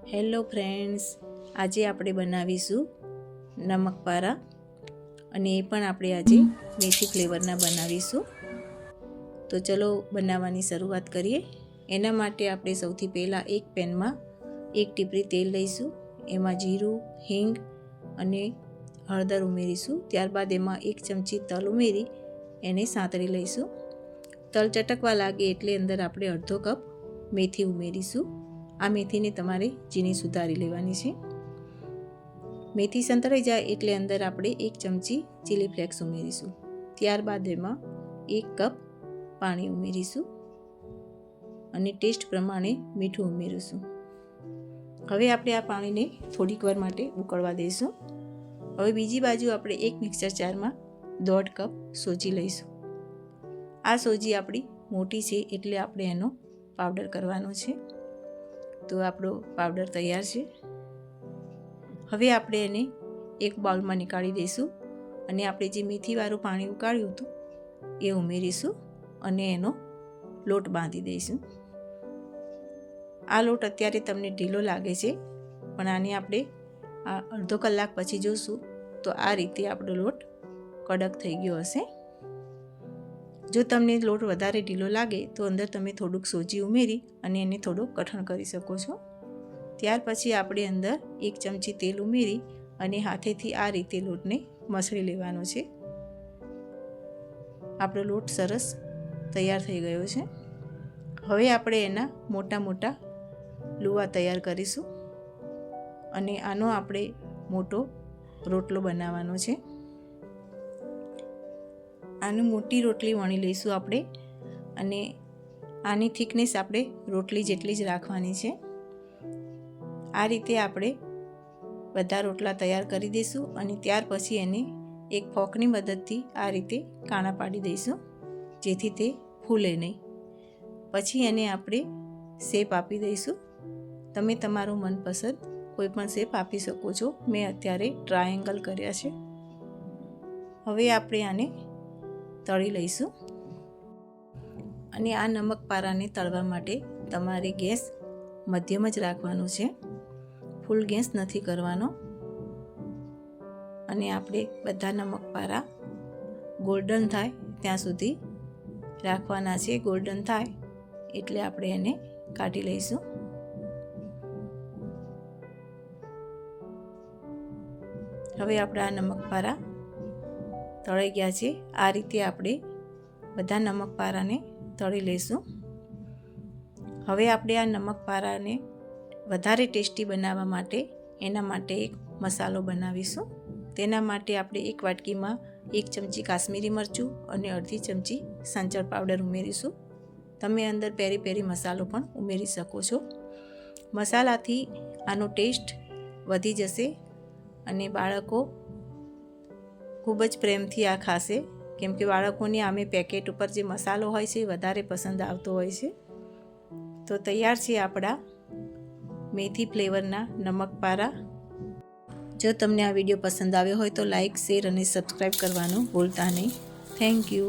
Hello friends, આજે આપણે બનાવીશું નમક પારા અને એ પણ આપણે આજે મેથી ફ્લેવરના બનાવીશું। તો ચલો બનાવવાની શરૂઆત કરીએ। એના માટે આપણે સૌથી પહેલાં એક પેનમાં 1 ટીપરી તેલ લઈશું, એમાં જીરું, હિંગ અને હળદર ઉમેરીશું। ત્યારબાદ એમાં 1 ચમચી તલ ઉમેરી એને સાંતળી લઈશું। તલ ચટકવા લાગે એટલે અંદર આપણે અડધો કપ મેથી ઉમેરીશું। આ મેથીને તમારે ઝીણી સુધારી લેવાની છે। મેથી સંતળાઈ જાય એટલે અંદર આપણે 1 ચમચી ચીલી ફ્લેક્સ ઉમેરીશું। ત્યારબાદ એમાં 1 કપ પાણી ઉમેરીશું અને ટેસ્ટ પ્રમાણે મીઠું ઉમેરીશું। હવે આપણે આ પાણીને થોડીક વાર માટે ઉકળવા દઈશું। હવે બીજી બાજુ આપણે એક મિક્સર જારમાં 1.5 કપ સોજી લઈશું। આ સોજી આપણી મોટી છે એટલે આપણે એનો પાવડર કરવાનો છે। તો આપણો પાવડર તૈયાર છે। હવે આપણે એને એક બાઉલમાં નીકાળી દઈશું અને આપણે જે મેથીવાળું પાણી ઉકાળ્યું હતું એ ઉમેરીશું અને એનો લોટ બાંધી દઈશું। આ લોટ અત્યારે તમને ઢીલો લાગે છે, પણ આને આપણે અડધો કલાક પછી જોશું તો આ રીતે આપણો લોટ કડક થઈ ગયો હશે। જો તમને લોટ વધારે ઢીલો લાગે તો અંદર તમે થોડુંક સોજી ઉમેરી અને એને થોડુંક કઠણ કરી શકો છો। ત્યાર પછી આપણે અંદર 1 ચમચી તેલ ઉમેરી અને હાથેથી આ રીતે લોટને મસળી લેવાનો છે। આપણો લોટ સરસ તૈયાર થઈ ગયો છે। હવે આપણે એના મોટા મોટા લુવા તૈયાર કરીશું અને આનો આપણે મોટો રોટલો બનાવવાનો છે। આનું મોટી રોટલી વણી લઈશું આપણે અને આની થિકનેસ આપણે રોટલી જેટલી જ રાખવાની છે। આ રીતે આપણે બધા રોટલા તૈયાર કરી દઈશું અને ત્યાર પછી એને એક ફોકની મદદથી આ રીતે કાણા પાડી દઈશું જેથી તે ફૂલે નહીં। પછી એને આપણે શેપ આપી દઈશું। તમે તમારો મનપસંદ કોઈ પણ શેપ આપી શકો છો। મેં અત્યારે ટ્રાયેંગલ કર્યા છે। હવે આપણે આને તળી લઈશું અને આ નમક પારાને તળવા માટે તમારે ગેસ મધ્યમ જ રાખવાનો છે, ફૂલ ગેસ નથી કરવાનો। અને આપણે બધા નમક પારા ગોલ્ડન થાય ત્યાં સુધી રાખવાના છે। ગોલ્ડન થાય એટલે આપણે એને કાઢી લઈશું। હવે આપણે આ નમક પારા તળાઈ ગયા છે। આ રીતે આપણે બધા નમક પારાને તળી લઈશું। હવે આપણે આ નમક પારાને વધારે ટેસ્ટી બનાવવા માટે એના માટે એક મસાલો બનાવીશું। તેના માટે આપણે એક વાટકીમાં 1 ચમચી કાશ્મીરી મરચું અને અડધી ચમચી સંચળ પાવડર ઉમેરીશું। તમે અંદર પેરી પેરી મસાલો પણ ઉમેરી શકો છો। મસાલાથી આનો ટેસ્ટ વધી જશે અને બાળકો ખૂબ જ પ્રેમથી આ ખાશે, કેમ કે બાળકોને આમે પેકેટ ઉપર જે મસાલો હોય છે એ વધારે પસંદ આવતો હોય છે। તો તૈયાર છે આપણા મેથી ફ્લેવરના નમક પારા। જો તમને આ વિડીયો પસંદ આવ્યો હોય તો લાઈક, શેર અને સબસ્ક્રાઈબ કરવાનું ભૂલતા નહીં। Thank you.